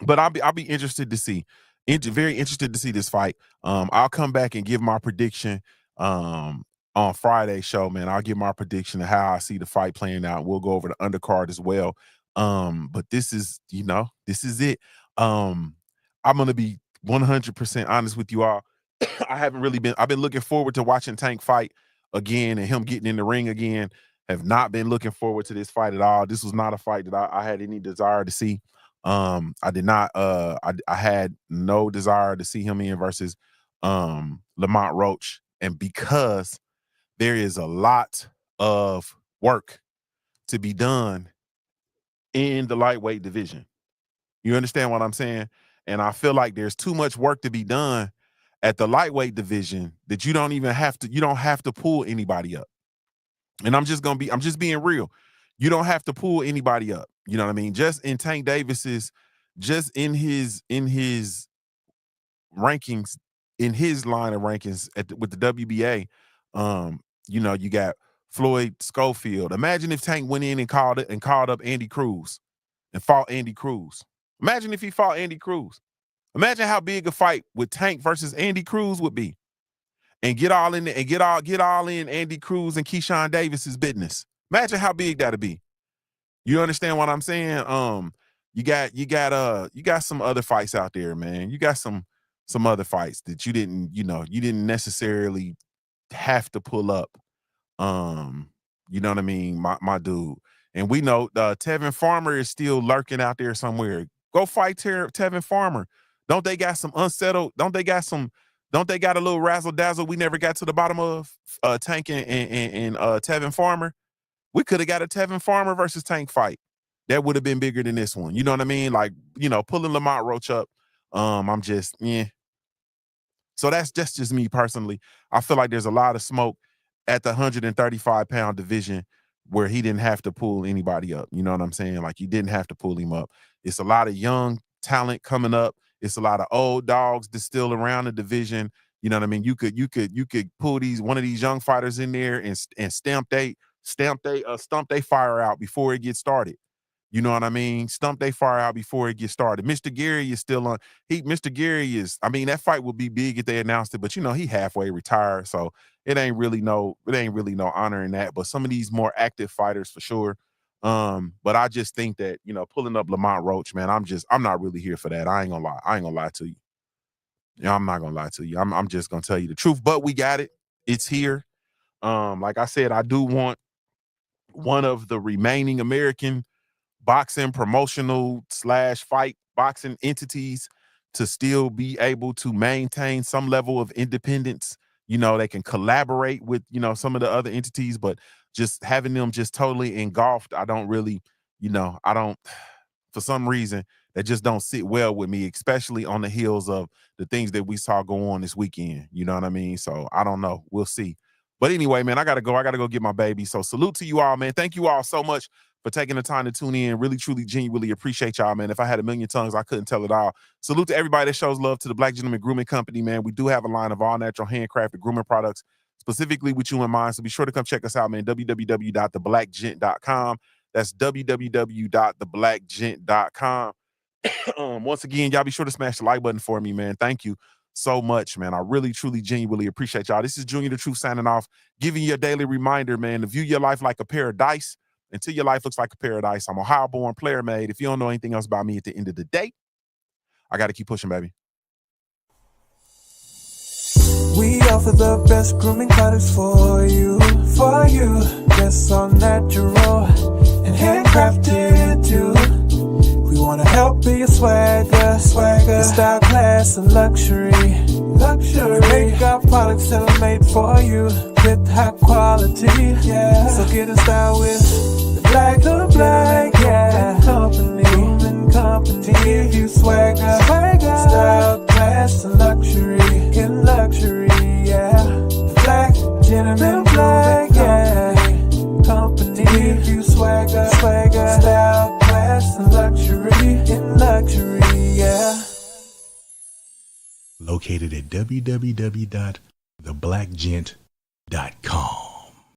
I'll be interested to see. Very interested to see this fight. I'll come back and give my prediction on Friday's show, man. I'll give my prediction of how I see the fight playing out. We'll go over the undercard as well. But this is it. I'm gonna be 100% honest with you all. I've been looking forward to watching Tank fight again and him getting in the ring again. Have not been looking forward to this fight at all. This was not a fight that I had any desire to see. I did not I had no desire to see him in versus Lamont Roach. And because there is a lot of work to be done in the lightweight division. You understand what I'm saying? And I feel like there's too much work to be done at the lightweight division that you don't have to pull anybody up. And I'm just being real. You don't have to pull anybody up. You know what I mean? Just in Tank Davis's, just in his rankings, in his line of rankings with the WBA, you got Floyd Schofield. Imagine if Tank went in and called up Andy Cruz and fought Andy Cruz. Imagine if he fought Andy Cruz. Imagine how big a fight with Tank versus Andy Cruz would be. And get all in Andy Cruz and Keyshawn Davis's business. Imagine how big that'd be. You understand what I'm saying? You got some other fights out there, man. You got some other fights that you didn't necessarily have to pull up. You know what I mean, my dude. And we know Tevin Farmer is still lurking out there somewhere. Go fight Tevin Farmer. Don't they got some unsettled? Don't they got a little razzle dazzle we never got to the bottom of? Tank and Tevin Farmer. We could have got a Tevin Farmer versus Tank fight. That would have been bigger than this one. You know what I mean? Like, pulling Lamont Roach up. I'm just, yeah. So that's just me personally. I feel like there's a lot of smoke at the 135-pound division where he didn't have to pull anybody up. You know what I'm saying? Like, he didn't have to pull him up. It's a lot of young talent coming up It's a lot of old dogs that's still around the division. You know what I mean? You could pull one of these young fighters in there and stump they fire out before it gets started. You know what I mean? Stump they fire out before it gets started. Mr. Gary is still on. Mr. Gary is, I mean, that fight would be big if they announced it, but you know, he halfway retired. So it ain't really no honor in that. But some of these more active fighters for sure. But I just think that, you know, pulling up Lamont Roach, man, I'm not really here for that. I ain't gonna lie to you. Yeah, I'm not gonna lie to you. I'm just gonna tell you the truth. But we got it. It's here. Like I said, I do want one of the remaining American boxing promotional / fight boxing entities to still be able to maintain some level of independence. You know, they can collaborate with, you know, some of the other entities, but just having them just totally engulfed, I don't, for some reason, that just don't sit well with me, especially on the heels of the things that we saw go on this weekend. You know what I mean? So I don't know. We'll see. But anyway, man, I gotta go get my baby. So salute to you all, man. Thank you all so much for taking the time to tune in. Really, truly, genuinely appreciate y'all, man. If I had a million tongues, I couldn't tell it all. Salute to everybody that shows love to the Black Gentleman Grooming Company, man. We do have a line of all natural handcrafted grooming products specifically with you in mind. So be sure to come check us out, man. www.theblackgent.com. That's www.theblackgent.com. Once again, y'all be sure to smash the like button for me, man. Thank you so much, man. I really, truly, genuinely appreciate y'all. This is Junior the Truth signing off, giving you a daily reminder, man, to view your life like a pair of dice until your life looks like a paradise. I'm a Ohio-born player made. If you don't know anything else about me at the end of the day, I got to keep pushing, baby. We offer the best grooming products for you. Yes, all natural and handcrafted too. We wanna help be your swagger, your style, class, and luxury. We make our products that are made for you with high quality. Yeah, so get in style with the Black Company. To give you swagger, style, class, and luxury. In luxury, yeah. The Black Gentleman Company. To give you swagger, style, class, and luxury. In luxury, yeah. Located at www.theblackgent.com.